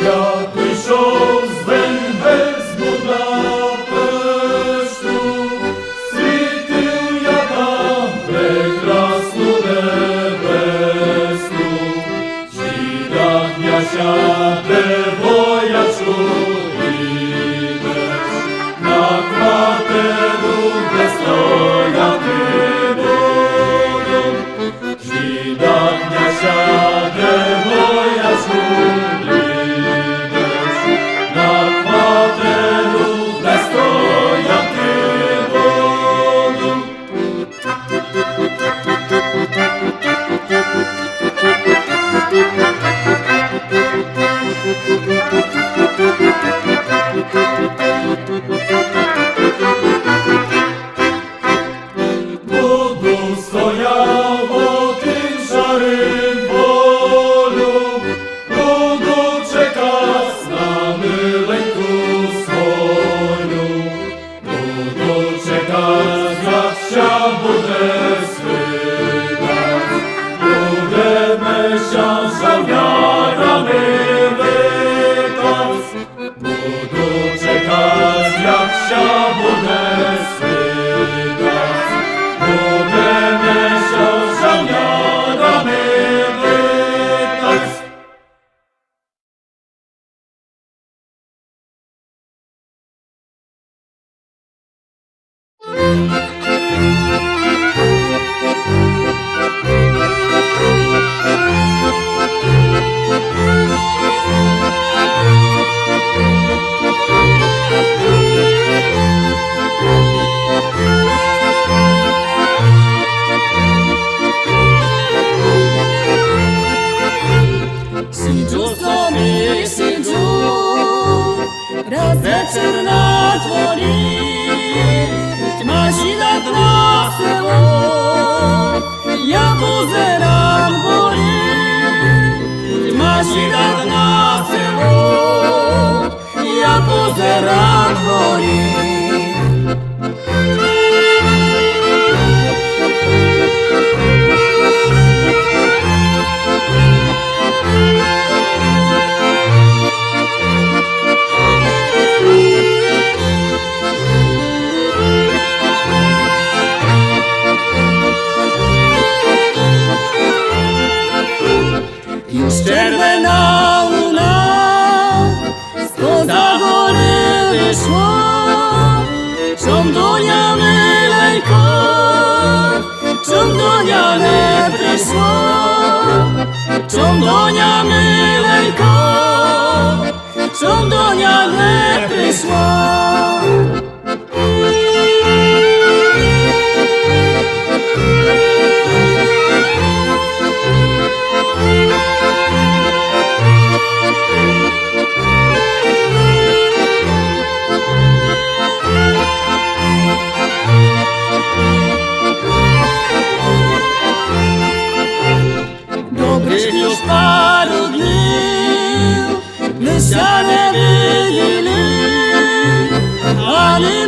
Jak wyszło z Węgier z Budapesztu, світив я там прекрасну небесну, Жіда князя, де воячу йдеш, на квартиру, де стояти буду, Жіда князя, де воячу Буду стояв у тим жарим полю, буду чекать на миленьку свою, буду чекать, як ща буде світать, буде мещан жовнярами витать, буду чекать, як ща буде світать, буде мещан жовнярами витать. Siđu sobie, siđu, raz večer na dvori, tma šidat na selo, ja pozeram gori, tma šidat na selo, ja pozeram gori. Już czerwona luna spoza góry wyszła, Żądonia mileńko, Żądonia nie przyszła, Żądonia mileńko, Żądonia nie przyszła. Dobrych już paru dni, my się nie widzieli, ani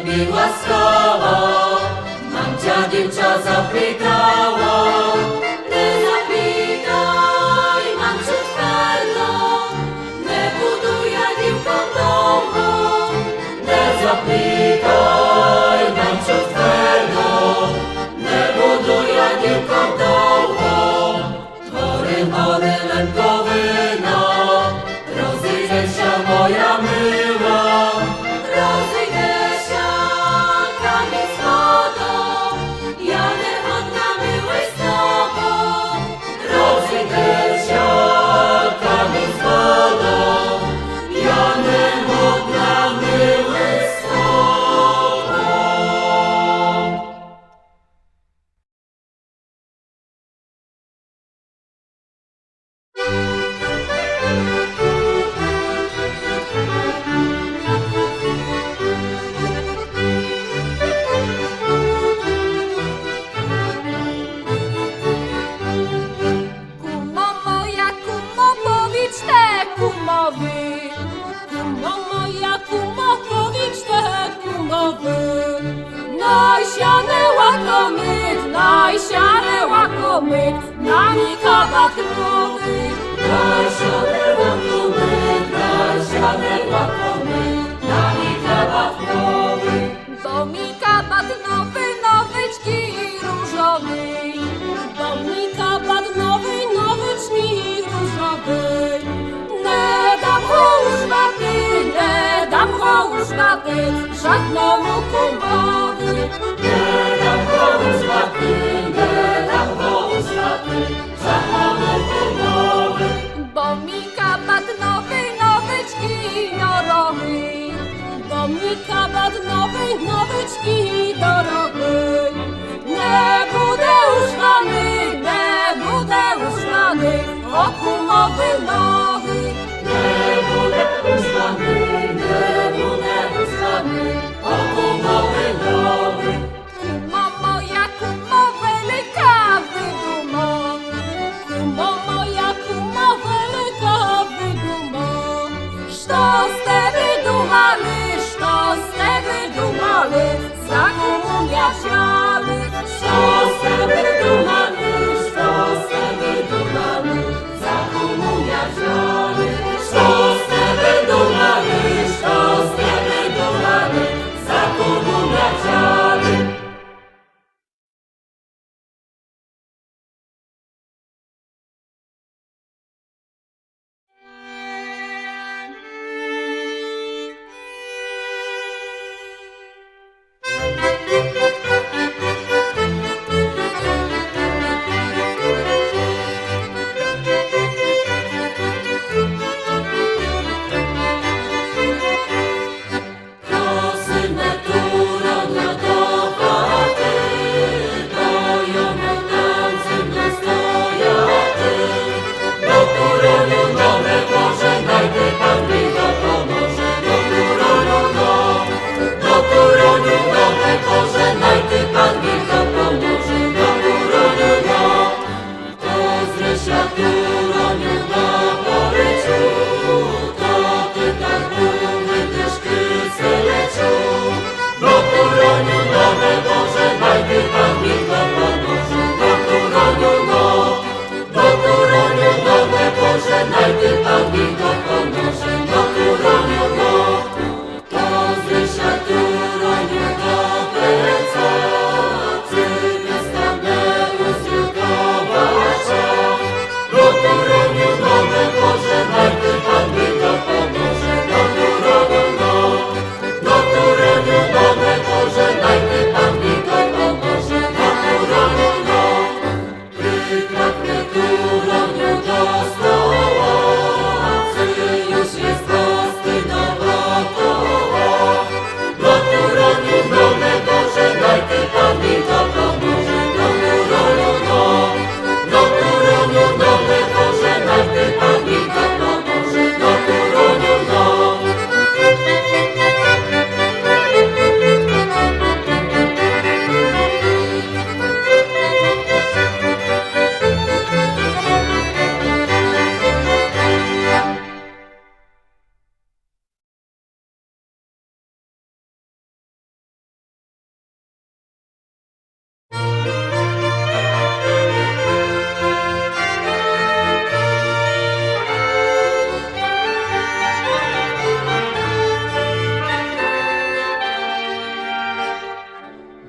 mi łaskawa, mamcia dziewcza zaplikała. Nie zaplitaj, mamciu twardo, nie buduję dziewką domu. Nie zaplitaj, mamciu twardo, nie buduję dziewką domu. Chory lękowina, rozejdzie się moja myła. Rozejdzie się kamień z wodą, ja nie chodna myły z tobą. Rozejdzie się kamień z wodą, ja nie chodna myły z tobą. Kumo moja, kumo, powiedz te kumowi. Kumo moja, kumo, powiedz te kumowi. Najsiane łakomyt, nami kabat nowy. Najsiane łakomy, nami kabat nowy. Bo mi kabat nowy, nowyczki różowy. Bo mi kabat nowy, nowyczki różowy. Nie dam ho użwaty, żadnemu kumowi. Nie dam hołd złaty, żadnemu kumowy. Bo mi kabat nowy, nowyczki dorowy. Bo mi kabat nowy, nowyczki dorowy. Nie budę użwany, o kumowy nowy. Nie budę uznany, o kumowy nowy. Kumo moja, kumo wielka wydumo. Kumo moja, kumo wielka wydumo. Što ste wydumali, za kumumia wzięli. Co se wydumali, za komunia wzięli. Co se wydumali, za komunia wzięli.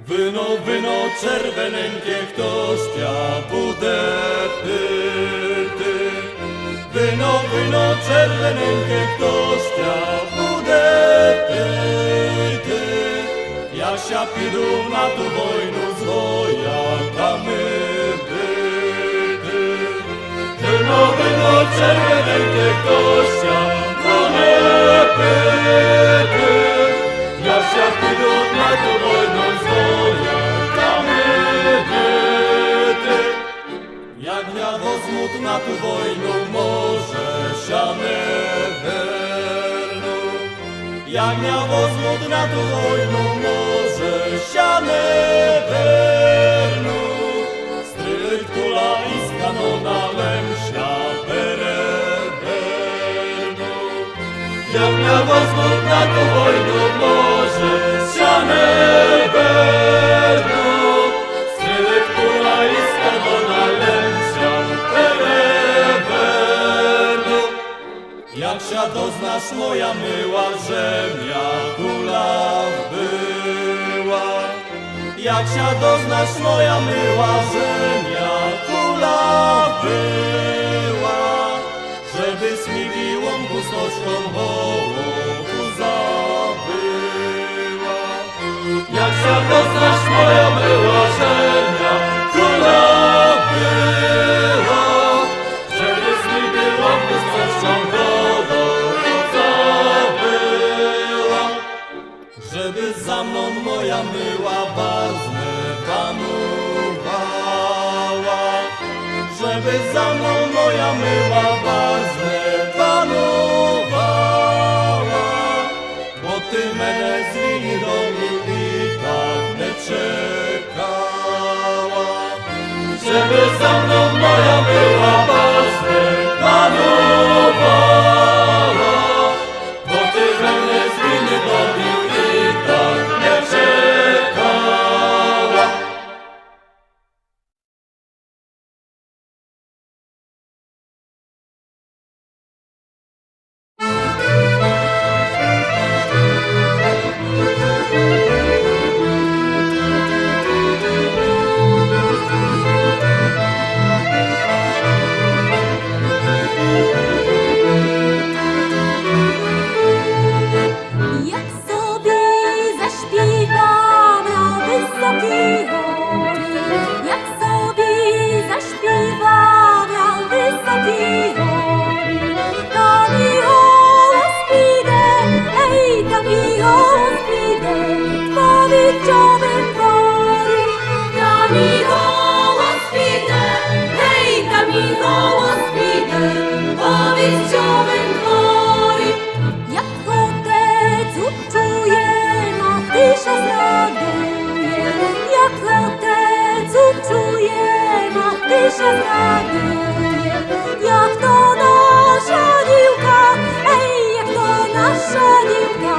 Wino czerwenenkie, ktoś tia bude pity. Wino czerwenenkie, ktoś tia bude pity. Jasia pidu na tu wojnu z wojakami byty. Wino czerwenenkie, ktoś tia bude pity. Jasia pidu na tu wojnu z wojakami byty. Jak ja wozmut na tu wojnu może siane wernu. Jak ja wozmut na tu wojnu może siane wernu. Stryl kula i z kanona lemsia perewernu. Jak ja wozmut na tu wojnu może siane wernu. Stryl kula i z kanona lemsia perewernu. Jak się doznasz, moja myła, żem ja kula była. Jak się doznasz, moja myła, żem ja kula była. Żeby z miłą pustoszką wołoku zabyła. Jak się doznasz, moja myła, żem ja kula była. Żeby z miłą pustoszką żeby za mną moja myła bazny panowała. Żeby za mną moja myła bazny panowała. Bo ty mnie z wini domu i tak nie czekała. Żeby za mną moja myła bazny panowała. Bo ty mnie z wini domu jak to nasza niłka, ej, jak to nasza niłka,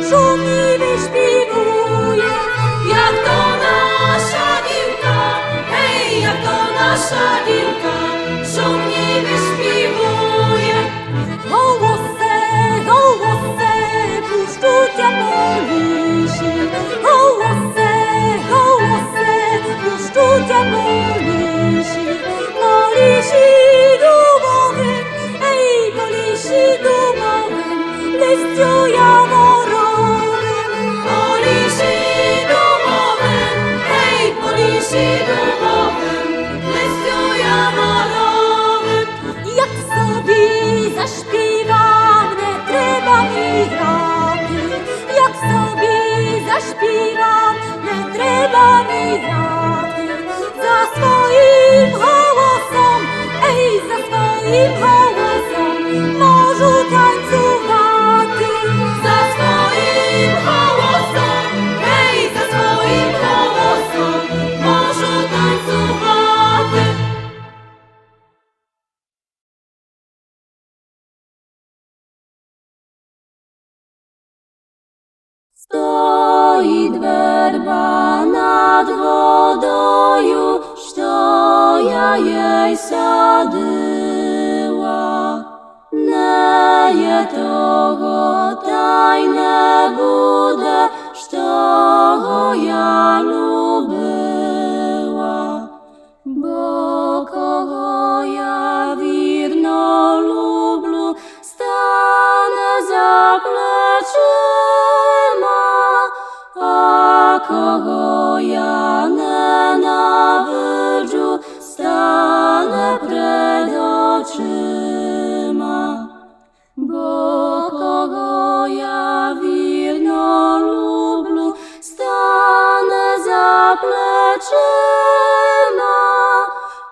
szumnie wyśpiewuje. Jak to nasza niłka, ej, jak to nasza niłka, szumnie wyśpiewuje. Hołosy, hołosy, puszczucia po lisi, hołosy, hołosy, puszczucia po lisi. kogo ja nenawidzę, stanie przed oczyma. Bo kogo ja wierno lubię, stanę za pleczyma,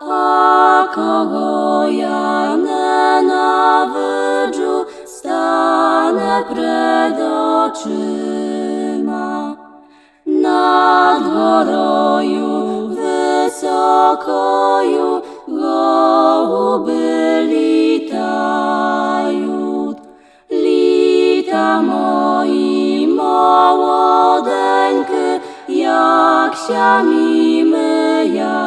a kogo ja nenawidzę, stanę przed oczyma. Nad gorою wysokою gołuby litają. Lita moi młodeńky, jak siami myjają.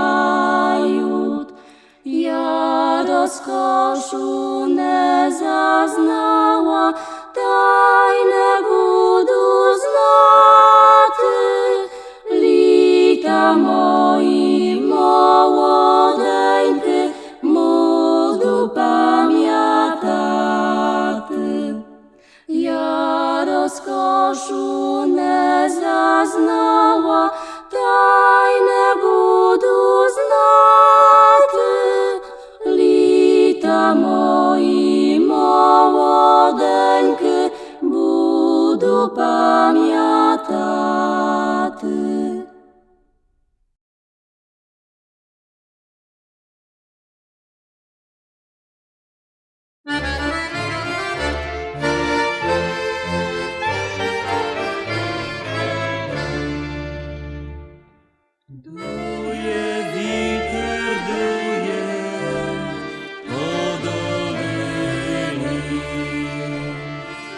Ja rozkoszu nie zaznała, tajne budu znaty. Lita moi młodeńky, budu pamiętaty. Ja rozkoszu nie zaznała,